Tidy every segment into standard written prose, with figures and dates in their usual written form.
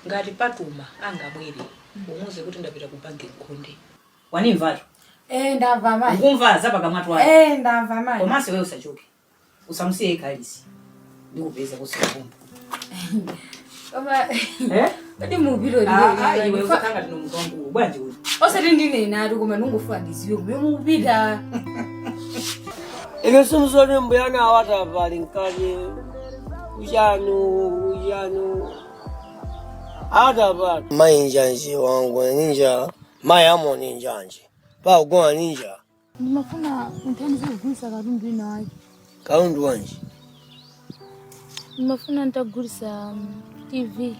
ngati patuma angabwere umuze kuti ndapita kupange nkhonde wanimva ndamva mai ukumva zapaka mwatu wako ndamva mai komase wewe usachoke usamsiye kalisi ndikupeza kusikumbu koma kodi mubiro iwe usakanga tinomutongo bwanje uri osati ndine nari koma nungufa ndiziwe kube mubira ine sumsoni mbuyana awata pali nkati ujanu awata pali mayinjanji wangu ninja mayamo ninjanji pa ugona ninja nimafuna ntanize kugulisa katundu ina wake kaundu wanji nimafuna nitagulisa TV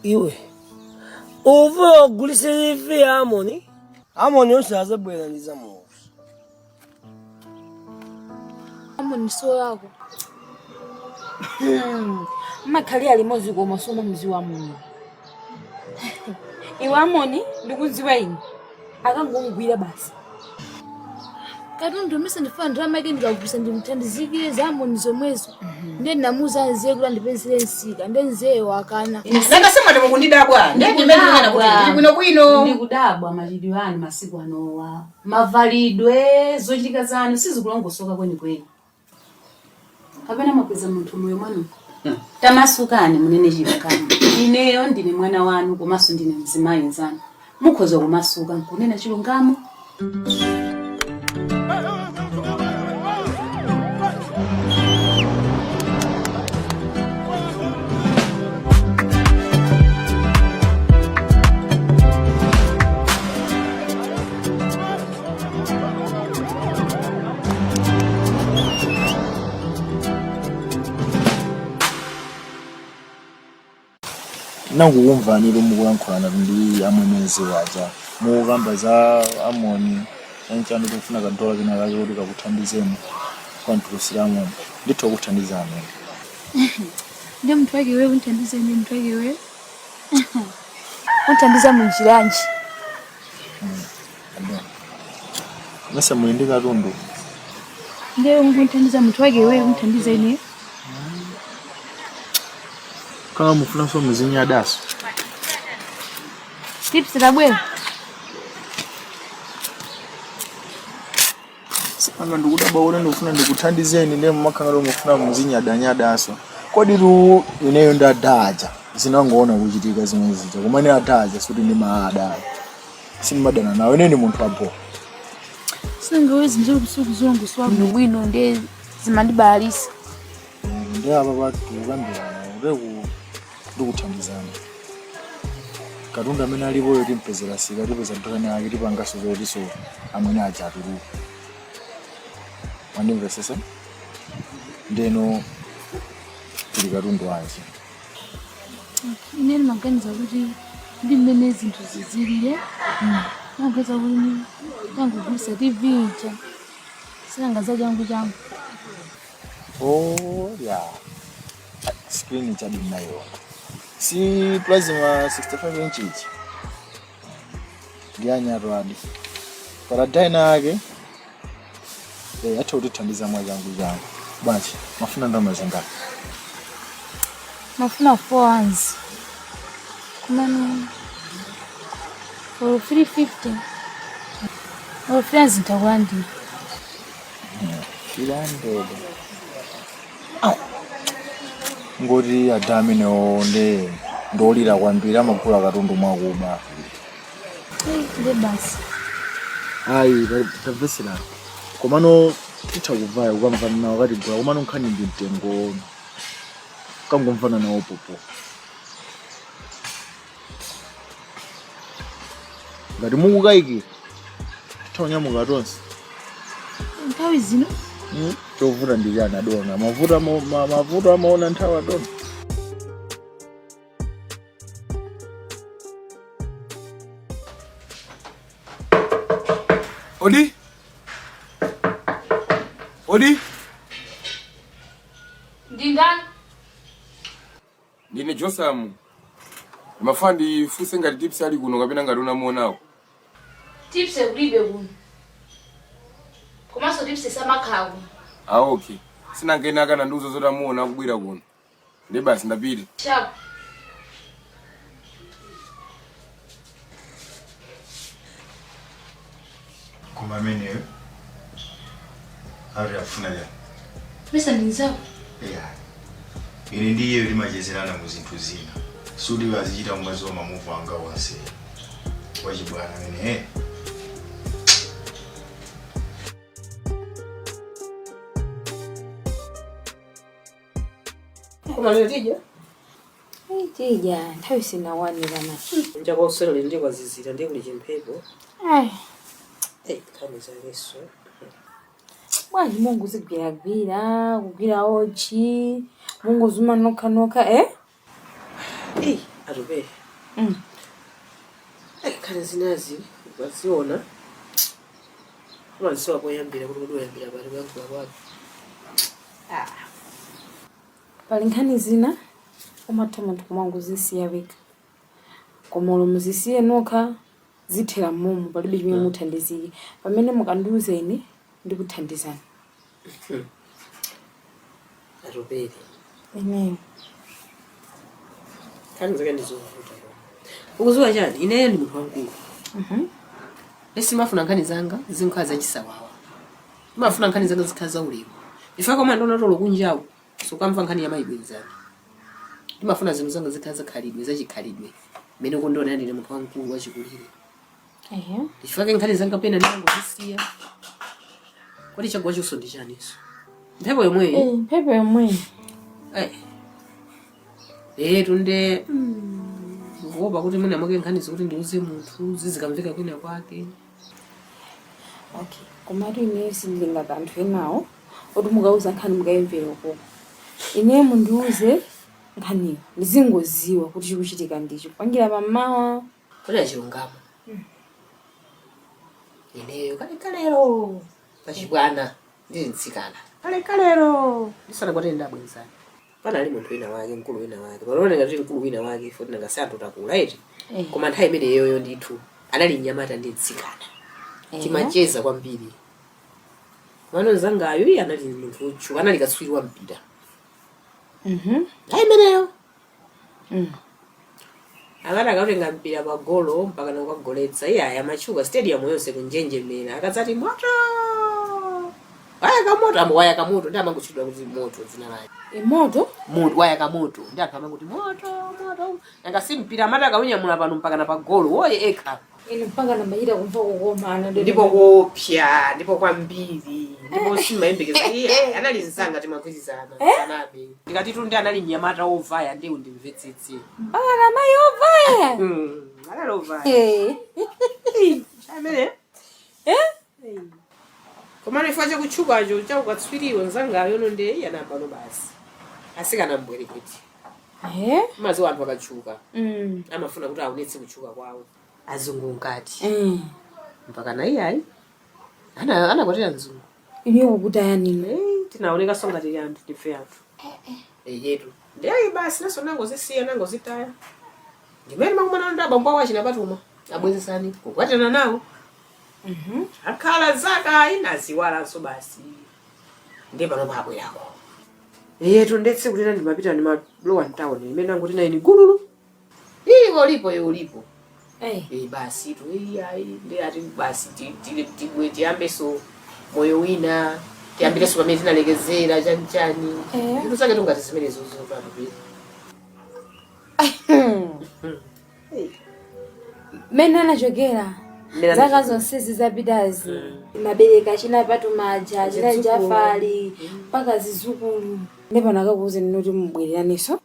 iwe uvula kugulisa TV amoni yonse azabwera ndizamu amoni so yako makhali ali mozi ko masomo mzi wa mungu iwe amoni ndikuziwa ine akangongwira basi katundu mise ndifuna ndirama ike ndikagulisa ndimthandizikire zamoni zomwezo ndiye ndinamuza nziye kuti andipensire nsika ndiye nziye wakana nakasema ndi mukundidabwa ndiye ndimene ndinena kuti kwino ndikudabwa machidwe anu masiku anowa mavalidwe zochitika zanu sizikulongosoka kweni kapena mapeza munthu moyo mwanu tamasukani munene chivakani ineyo ndine mwana wanu komanso ndine mzimayi nzanu mukhoza kumasuka nkunena chilungamo nangu kumvanira umukulankhulana ndi amwenezi waja mukamba za amoni enchani kufuna kadola kina kake kuti kakuthandizeni kwantulutsira amoni ndithu kuthandiza amoni ndiye mnthu wake wewe unthandize ine mnthu wake wewe unthandiza munjiranji mese muli ndi katundu ndiye unthandiza mnthu wake wewe unthandize ine kama mufuna so muzinya daso tips labwera sipanga ndikudaba ule ndikufuna ndikuthandizeni ndi mmakangalo mufuna muzinya daso kodi ru ineyo ndadaja zinangoona kuchitika zimwe zija kumene adaja suti ndi maada simadana nawe nene munthu apo singawezi nje kubusukuzonguswa bwino ndiye zimandibalisa ndi apa patu kukambirana ureku ndikuthandizana katundu amene alipo yoti mpezera sika tipeza mtokani ake tipangaso zotiso amwene aja atuluka wandimvesesa ndeno tili katundu anje ine maganiza kuti ndi mmene zinthu zizilire maganiza kuti ndangugulisa TV ija sinangaza changu ya screen chadi nayo si plasma 65 inches ngiyanya rwadi para dina yake hata utithandiza mwanangu jangu basi mafuna ndama zingapi mafuna 4 ones kumani for 350 or friends ntakwandi ilande ngoti adami neonde ndolira kwambira magula katundu mwakuba ndi basi ayi tabvesera komano titakuvaya ukamvana nawo kati gula komano nkhani ndi mtengo kangomvana nawo popo ngati mukukayikira tithaonyamuka tonse nthawi zino chovuta ndiyani adona mavuto amaona nthawi adona Odi? Ndindani? Ndine Josamu. Mafandi fuse ngati tips ali kuno kapena ngati unamuonako. Tips kulibe kuno. Komanso tips samakhawo. Ah okay. Sina ngena kana nduzo zotamuona kubwira kuno. Ndi basi ndapita. Chap. Koma mene ari afuna ya. Pesa ni zao. Yeah. Ine ndiye limajezerana mu zinthu zina. Sudi bazichita mwazi wa mamuvu anga wonse. Wachibwana mene Koma leo tija? Tija, nthawi sinawanira na. Njako usero ndi kwazizira ndi kuli chimpepo. Kama zaleso. Bwanji Mungu zigwira kugwira ochi. Mungu zuma noka Arube. Kale zinazi waziona. Kama zisowa kuyambira kuti kuyambira bali bangu abaki. pali nkhani zina umatoma ndikumangu zisiya weka koma olomu zisiye nokha zithera mumu palibe chimene muthandizike pamene mukandiuza ine ndikuthandizani. Arubeli. Amen. Kani zake ndizovuta. Ukuzuwa chani ineyo ndi munthu wankulu. Lesimafuna nkhani zanga zinkhaza chisawawa. Mafuna nkhani zanga zikhaza ulemu. Ifaka koma ndona tolo kunjawo so kamva nkhani ya maibwezana. Ndimafuna zinthu zanga zikhaza khalidwe zachikhalidwe. Mene kundona ndine munthu wankulu wachikulire. Ifaka nkhani zanga pena nango zisiya. Kodi chagwa choso ndi chaniso. Mphepo yomwe. Mphepo yomwe. Tunde ngoba kuti muna mwake nkhani zikuti ndiuze munthu zizikamveka kwina kwake. Okay. Koma ine sindinga kanthu enawo oti mukauza nkhani mukayimvera uko. Ine mundiuze nkhani ndizingoziwa kuti chikuchitika ndicho pangira pamawa Kodi achilungamo. Ineyo kalero pachibwana ndinitsikana. Kalero ndisana kwati ndabwezana. Pana ali munthu wina wake mkulu wina wake. Panoona ngati mkulu wina wake futhi nangasanthu takula eti. Koma nthawi imene yoyo ndithu anali nyamata nditsikana. Timacheza kwambiri. Mano zangayo iye anali munthu uchu anali katswiri mpira. Nthawi imeneyo. Akati akatenga mpira pa golo mpaka nakagoletsa iye ayamachuka stadium yonse kunjenjemera akadzati moto. Waya kamoto ndi amangochidwa kuti moto dzina lake. Moto? Waya kamoto ndi anthu amangokuti moto. Nanga si mpira amati akaunyamula pano mpaka na pa golo woye ekha. Ine mpaka namayira kumva kukomana Ndipo kopya, ndipo kwambiri, ndipo simayembekeza iye anali nsanga timakwizana sanabe. Ndikati tu ndi anali nyamata ovaya ndi undimvetsetse. mpaka namayi ovaya. Anali ovaya. Amene? Koma nifaje kuchukacho chaukatswiriwo nzangayo nonde yanamba no basi. Asikana mbwere kuti. Mazi wanthu akachuka. Amafuna kuti aonetse kuchuka kwawo. Azungu ngati. Mpaka na iyayi. Anakwatira nzungu. Ine ukutaya nini? Tinaoneka songa tili anthu tife anthu. Yetu. Ndiye basi naso nango zisiya nango zitaya. Ndimene makumana ndi abambo awo achinapatuma. Abwezesani kukwatana nawo. Akhala zaka inaziwala so basi. Ndiye pano mabwe yako. Yetu ndetse kuti ndimapita ndi malowa town imene ngoti na ini gululu. Iko lipo ulipo. Basi tu ndi ati basi tiyambe so moyo wina tiyambire so pamene tinalekezera chani ndito sake tungati zimene zozo patupira. Mene anachokera zaka zonse zizapitazi mabereka chinapatu maja chinajafali mpaka zizukulu nepano akakuuze ninoti mubwereraneso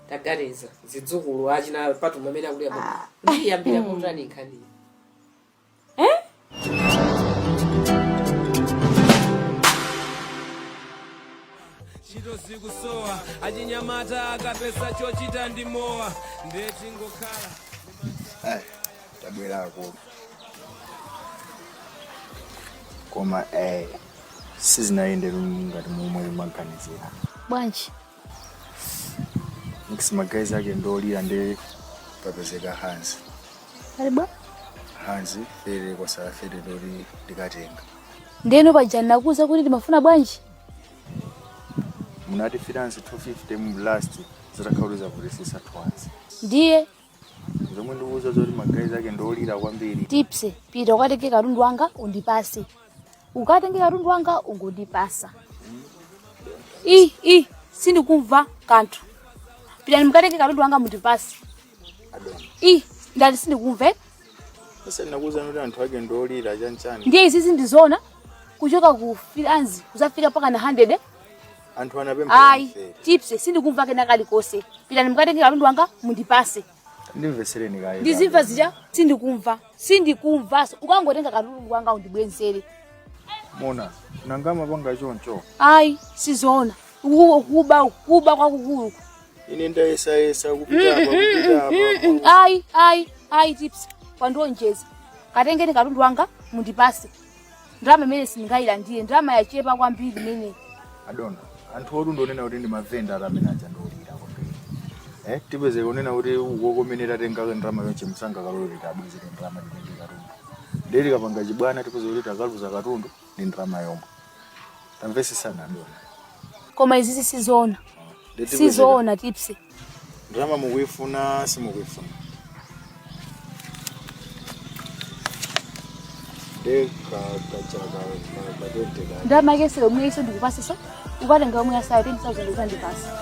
Taganiza zidzukulu achina patuma amene akuli apo ndiyambira kutani nkhani. Chito zikusowa achinyamata akapesa chochita ndi mowa ndeti ngokhala. tabwerako koma sizinayendera ngati momwe maganizira Bwanji. nikisimagazi ake ndolira ndi papezeka Hansi. Alibwa? Hansi fere kwa sala fere doli ndikatenga. Ndeno pajana kuza kuti ndimafuna bwanji. Munati finance 250 mu last zitakhauriza kulisisa twanzi. Ndiye zomwe ndikuuza zoti magazi ake ndolira kwambiri. Tipse pita ukatenge katundu wanga undipase. Ukatenge katundu wanga ungondipasa. Sindikumva kanthu. Pita mukatenge katundu wanga mundipase. Adona. Ndati sindikumva. Sasa nakuuza kuti anthu ake ndolira chanchani. Ndiye izi ndizona kuchoka ku filanzi kuzafika paka na 100. Anthu anapempha. Ai, tipse sindikumva kena kalikose. Pita mukatenge katundu wanga mundipase. Ndimvesereni kaye. Ndizimva zija sindikumva. Ukangotenga katundu wanga undibwenzere. Mona, nangama panga choncho. Ai, sizona. Kuba kwakukulu. Ine ndayesa kupita hapa. Ai tips. Pandonjeza. Katengeni katundu wanga mundipase. Ndrama mene sindingaila ndiye. Ndrama yachepa kwambiri mene. Adona, anthu odu ndonena kuti ndi mavenda amene aja ndolira kwambiri. Tipeze kunena kuti ukokomenera tenga ndrama yonche msanga kalolira abwezere ndrama nditenge katundu. Ndeli kapanga chibwana tipeze kuti takaluza katundu ndi ndrama yomwe. Tamvesi sana Adona. Koma izi sizona. Sizona tipse. Ndrama mukuifuna simukuifuna. Ndrama kese omwe iso ndikupasa so. Ukatenga omwe asayo 10,000 uzandipasa.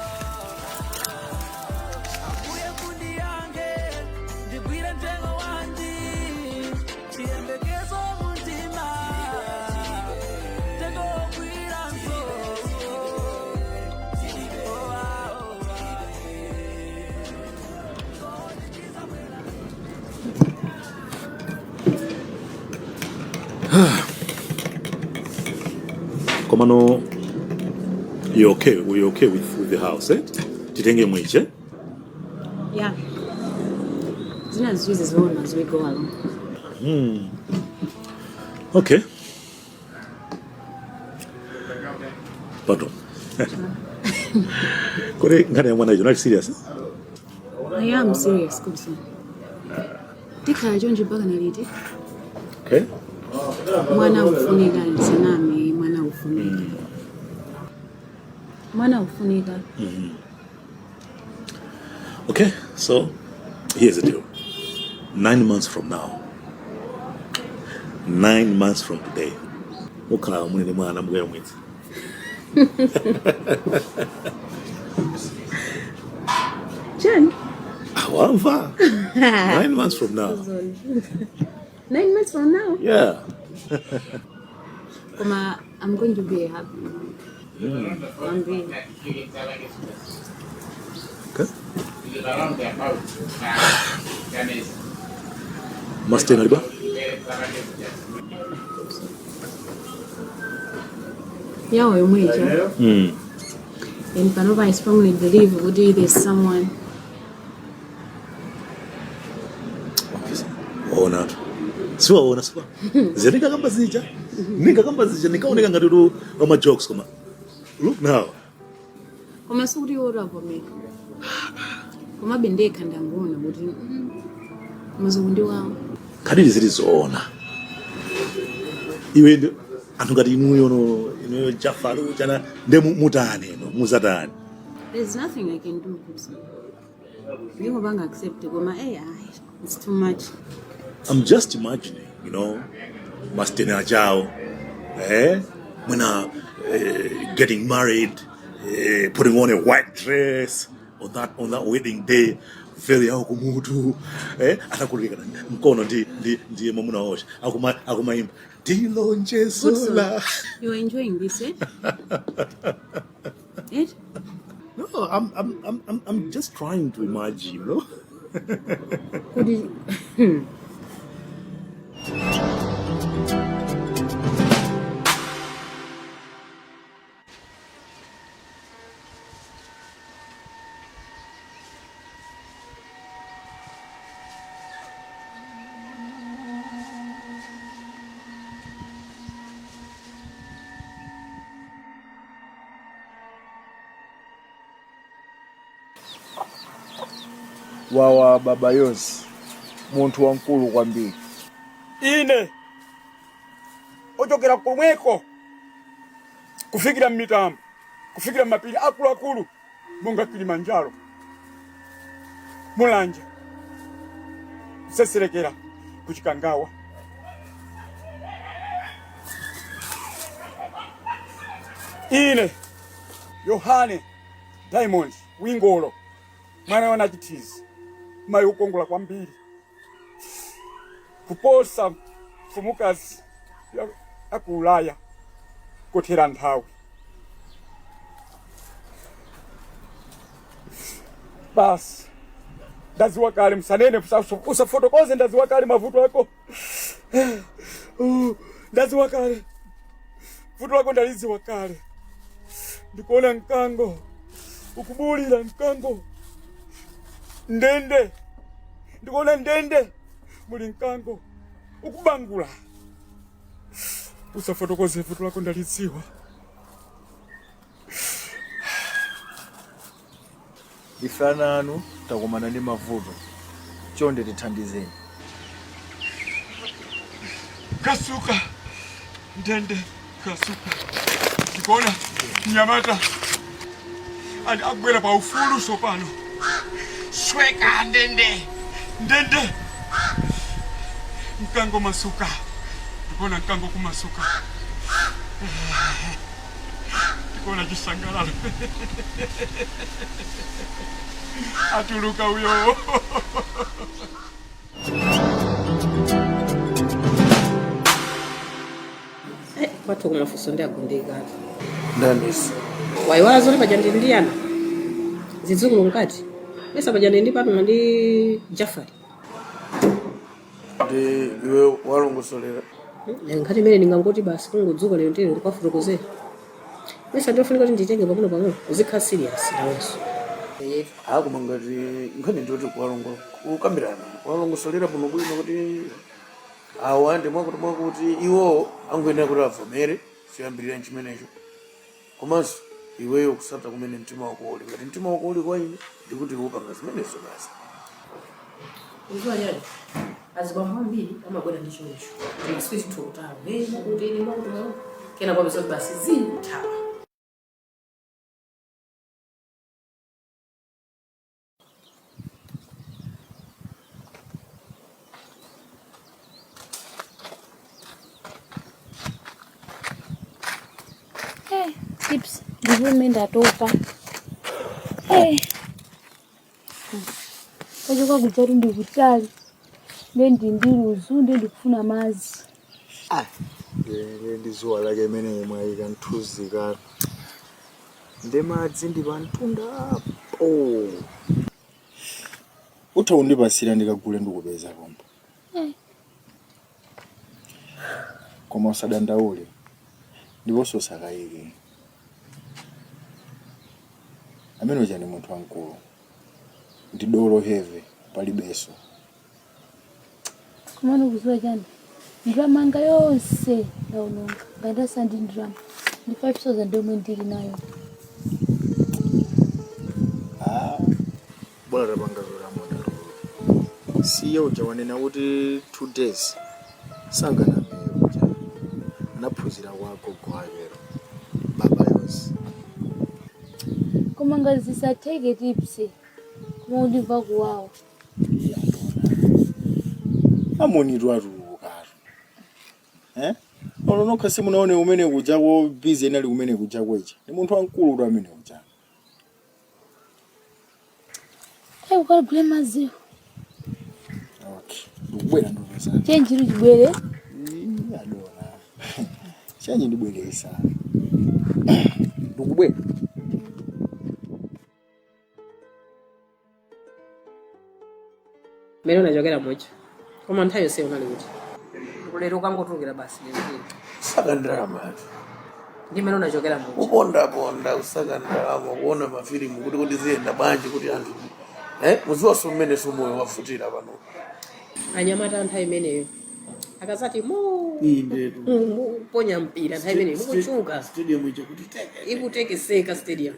Komano, you're okay? We're okay with the house, eh? Titenge mwiche? Yeah. Zina zizi zona as we go along. Okay. Pardon. Kore ngane ya mwana you're not serious? I am serious, good son. Tika jonji baga naliti. Okay. Mwana ufunika nisanami, mwana ufunika. Mwana ufunika. Okay, so here's the deal. 9 months from now. 9 months from today. Ukala mwene mwana mgaya mwezi. Jen? Awava. 9 months from now. 9 months from now? Yeah. Kuma, I'm going to be happy. I'm being. Okay. Must stay naliba? Yeah, we're waiting. And Panova, I strongly believe there's someone. Ona. Siwa. Zenika kamba zija. Nika kamba zija nikaoneka ngati ama jokes koma. Look now. Koma suri ora vome. Koma bendeka ndangona kuti muzundi wawo. Kadiri zilizoona. Iwe ndo anthu ngati ino Jafaru chana nde mutane no muzatani. There's nothing I can do. You won't accept it. Koma it's too much. I'm just imagining, Mastena Jao, getting married, putting on a white dress on that wedding day, very akumutu, atakulika mkono ndi mamuna osha, akumaimba dilonje sola. You're enjoying this, eh? No, I'm just trying to imagine, Could you? Wawa baba Yonsi, muntu wankulu kwambiri. Ine ochokera komweko kufikira mitambo, kufikira mapiri akulu monga Kilimanjaro, Mulanje, seserekera kuchikangawa. Ine Yohane Diamond Wingolo mwana wa Nachitizi mayi ukongola kwambiri kuposa mfumukazi aku Ulaya kotera nthawi. Basi ndaziwa kale msanene usafotokoze, ndaziwa kale mavuto yako. Ndaziwa kale vuto lako, ndaliziwa kale. Ndikuona mkango ukubulira, mkango ndende, ndikuona ndende muli mkango ukubangula. Usafotokoze vuto lako, ndaliziwa. Ifanano takomana ndi mavuto, chonde tithandizeni. Kasuka ndende, kasuka ndikuona mnyamata agwera pa ufulu sopano. Sweka ndende, ndende mkango masuka, ndikuona mkango kumasuka, ndikuona chisangalalo. Atuluka uyo. Watu kumafuso ndia gundika. Ndandisi. Waiwala zole pajandi ndiana. Zizukulu ngati. Besa pajandi ndi pano ndi Jafari. Ndi iwe walongosolera. Ngati mene ningangoti basi kungodzuka lero ndiri kwafutokozera. Besa ndofunika kuti nditenge pakuno pamwe uzikhala serious nawenso. Akumangati nkhani ndoti kuwalongo ukambirana walongosolera buno bwino kuti awande mwakuti iwo angoyenera kuti avomere siyambirira nchimenecho. Komanso iweyo kusata kumene mtima wako uli. Ngati mtima wako uli kwa ine ndikuti upanga zimenezo basi. Uzwa nyani. Azibambo mbili amabwera ndi choncho. Ndi switch to tawo. Kuti ine mwakuti kena kwa biso basi zinthawa. Tips, ndivume ndatopa. Kachoka kudzati ndikutali. Ndiruzu ndikufuna mazi. Ndizuwa lake imene mwayika nthuzika. Ndemadzi ndi pantundapo. Utha undipasira ndikagule ndikupeza pombo. Koma usadandaule. Ndiponso sakayike. Amene uja ndi munthu wankulu. Ndi dolo heve palibeso. Kumano kuzuwa chani. Ndramanga yonse ndaononga. Ngandasa ndi ndrama. Ndi 5,000 ndomwe ndili nayo. Bora rapanga zoramona. Siye uja wanena kuti 2 days. Sangana meyo uja. Anaphunzira kwako kwakero. Baba yonse. Koma ngati zisatheke tipsi. Koma uliva kuwawa. Amonidwa rukaru. Olonoka simunaone umene kujako busy enali umene kujako ichi. Ni munthu wankulu ndo amene uja. Ukagule maziwa. Okay. Ndikubwera ndopeza. Chenji chibwere. Adona. Chenji ndibweresa. Ndikubwera. Mene unachokera mocho. Koma nthawi yonse unali kuti. Lero ukangotulukira basi lero. Saka ndrama. Ndi mene unachokera mocho. Uponda usaka ndrama kuona mafilimu kuti ziyenda bwanji kuti anthu. Muziwa somene somoyo wafutira pano. Anyamata nthawi imeneyo. Akazati Indetu. Ponya mpira nthawi imeneyo mukuchuka. Stadium icho kuti teke. Ikutekeseka stadium.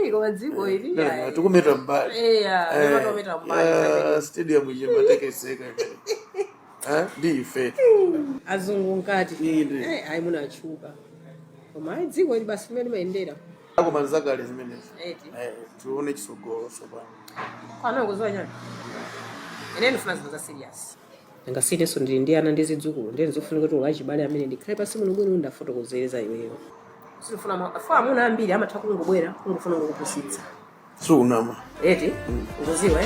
Iko madziko ili. Tukumeta mbali. Tukumeta mbali. Stadium icho matekeseka. Ndi ife. Azungu nkati. Ayi munachuka. Koma dziko ili basi limene limayendera. Ako manzakale zimenezi. Tuone chisogolo sopano. Kwana kuzoa nyani. ine ndifuna zinthu za serious ngasiteso ndili ndi ana ndi zidzukulu ndiye ndizofunika kuti ulachibale amene ndikhale pasi muno bwino ndafotokozereza iweyo sifuna afa amuna ambiri amatha kungobwera kungofuna kukupusitsa sunama eti ngoziwa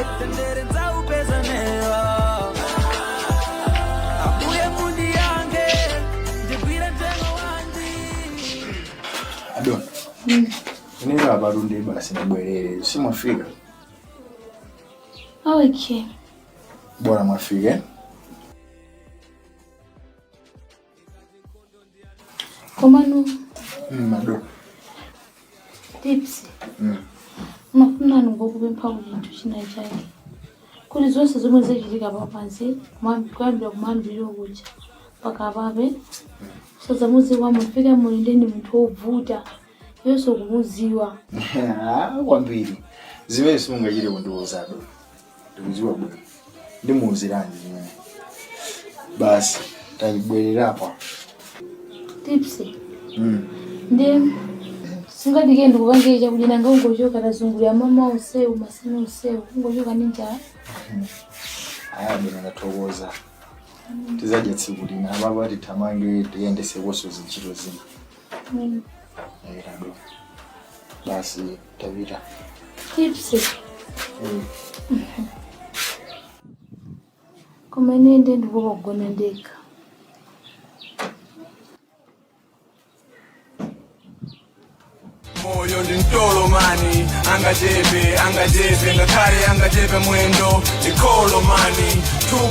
Adon. Nina abarundi basi nibwerere simwafika. Okay. Bora mwafike. Komano. Adon. Tips. Mafuna ngokubempha ukuthi china chake. Kuli zonse zomwe zichitika papansi, kwambira kumambira ukuthi pakababe. Sazamuzi wa mufika mulindeni muthu ovuta. Yeso kumuziwa. Kwambiri. Ziwe simungachire kundiuza ado. Ndikuziwa bwana. Ndimuzirani nyine. Basi tayibwerera apa. Tips. Ndiye singadike ndikupangeja kujina ngaungochoka tazungulya mama useu masina useu ngochoka ninja. Aya bwana ngathokoza. Tizaje tsiku lina baba titamange tiendese koso zinchito zino. Ado. Basi tavita. Tips. Koma nende ndikubogona ndeka. Moyo ndi mtolo mani angajebe ngakale angajebe mwendo ikolo mani 2+2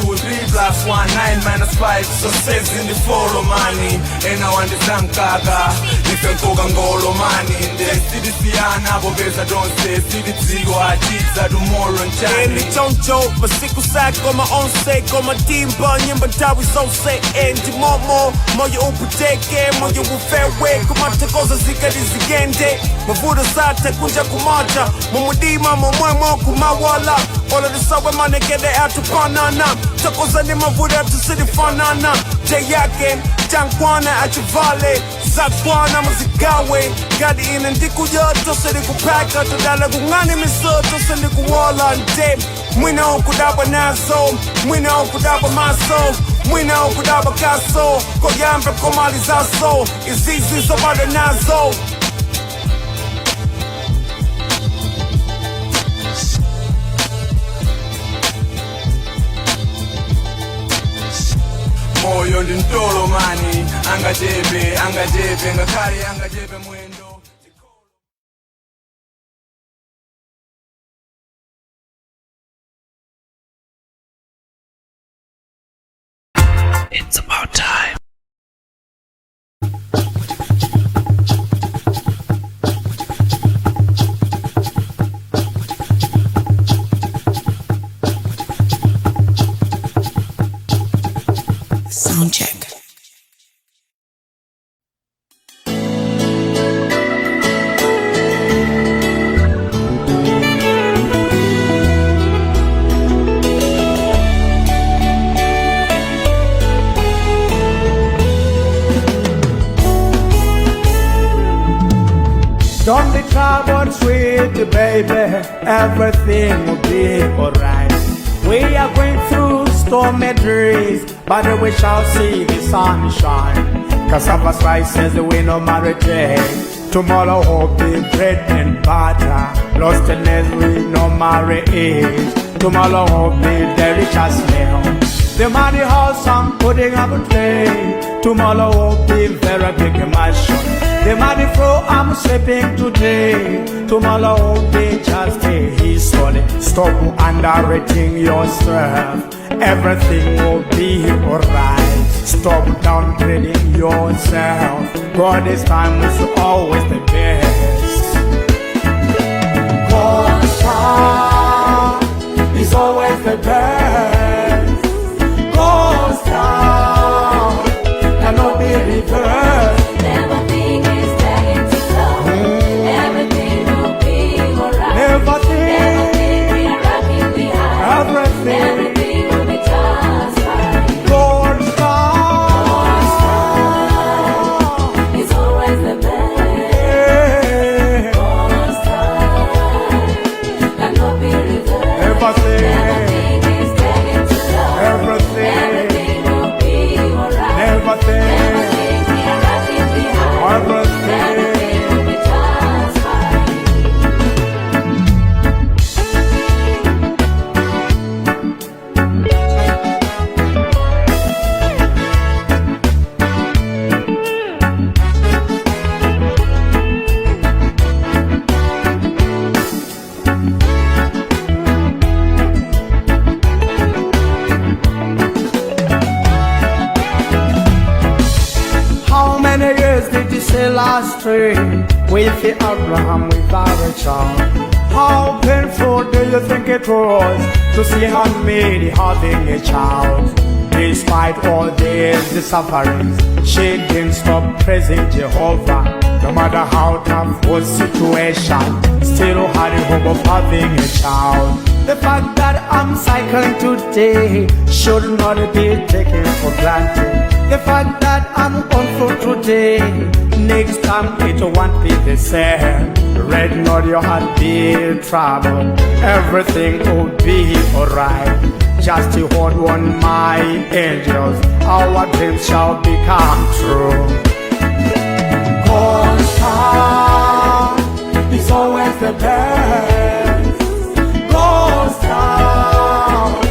3+1 9 -5 so 6 in the follow mani ena wande zamkaka ife nkoka ngolo mani nde sidisiana bobeza donse siditsigo achiza tomorrow nchani Eni choncho masiku sako ma onse koma timba nyimba tawi zonse endi momo moyo uputeke moyo ufewe kumatakoza zikadizige mavuda sate kunja kumacha mumudima momwemo kumawala ola disawe manekede atupanana takoza ni mavuda tusidifanana jayake jankwana achivale zakwana muzikawe gadi ina ndikuja tosedi kupaka todala kungani miso tosedi kuwala nde mwina okudaba nazo mwina okudaba maso mwina okudaba kaso koyambe komalizaso izizi zobada nazo moyo ndi mtolo mani angajebe ngakale angajebe mwendo It's about time. Sound check. Don't be troubled, sweetie baby, everything will be alright. We are going through stormy days, but we shall see the sunshine. Cassava slices, we no marry day. Tomorrow will be bread and butter. Lost in we no marry age. Tomorrow will be the richest meal. The money house I'm putting up a tray. Tomorrow will be very big mansion. The money flow I'm sleeping today. Tomorrow will be just a history. Stop underrating yourself. Everything will be alright. Stop downgrading yourself. God this time is always the best. God's time is always the best. God's time cannot be reversed. Everything will be just fine. God's star is always the best. story with the Abraham without a child. How painful do you think it was to see her Mary having a child? Despite all these sufferings, she didn't stop praising Jehovah. No matter how tough was situation, still had a hope of having a child. The fact that I'm cycling today should not be taken for granted. The fact that I'm on foot today, next time it won't be the same. Red not your heart be trouble, everything will be alright. Just to hold on, my angels, our dreams shall become true. Constant is always the best. Ghost town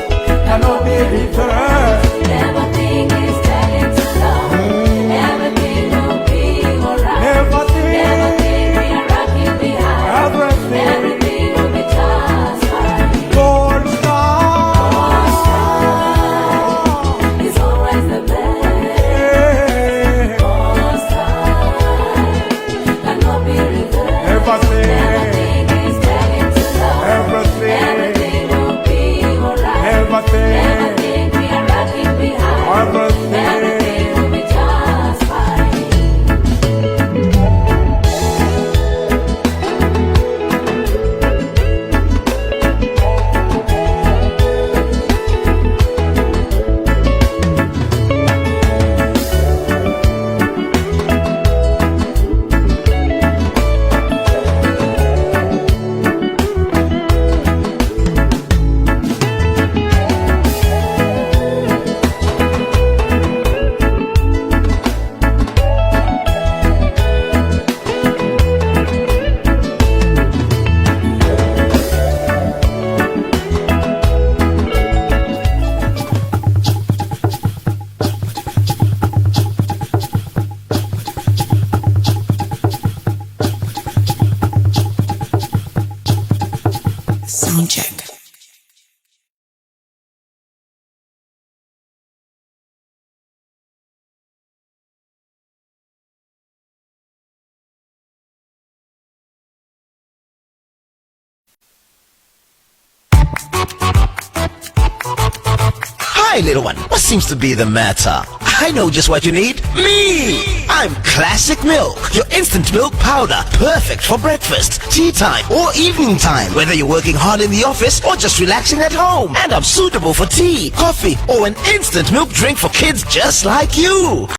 cannot be reversed. Everything is turning to love. Everything will be alright. Everything we are rocking behind. Everything will be just fine. Ghost town is always the best. Ghost town cannot be reversed. Everything is turning to love. Everything will be alright. Everything we are rocking behind. Everything will be just fine. Sound check. Hi, little one. What seems to be the matter? I know just what you need. Me! I'm Classic Milk, your instant milk powder. Perfect for breakfast, tea time, or evening time. Whether you're working hard in the office or just relaxing at home. And I'm suitable for tea, coffee, or an instant milk drink for kids just like you.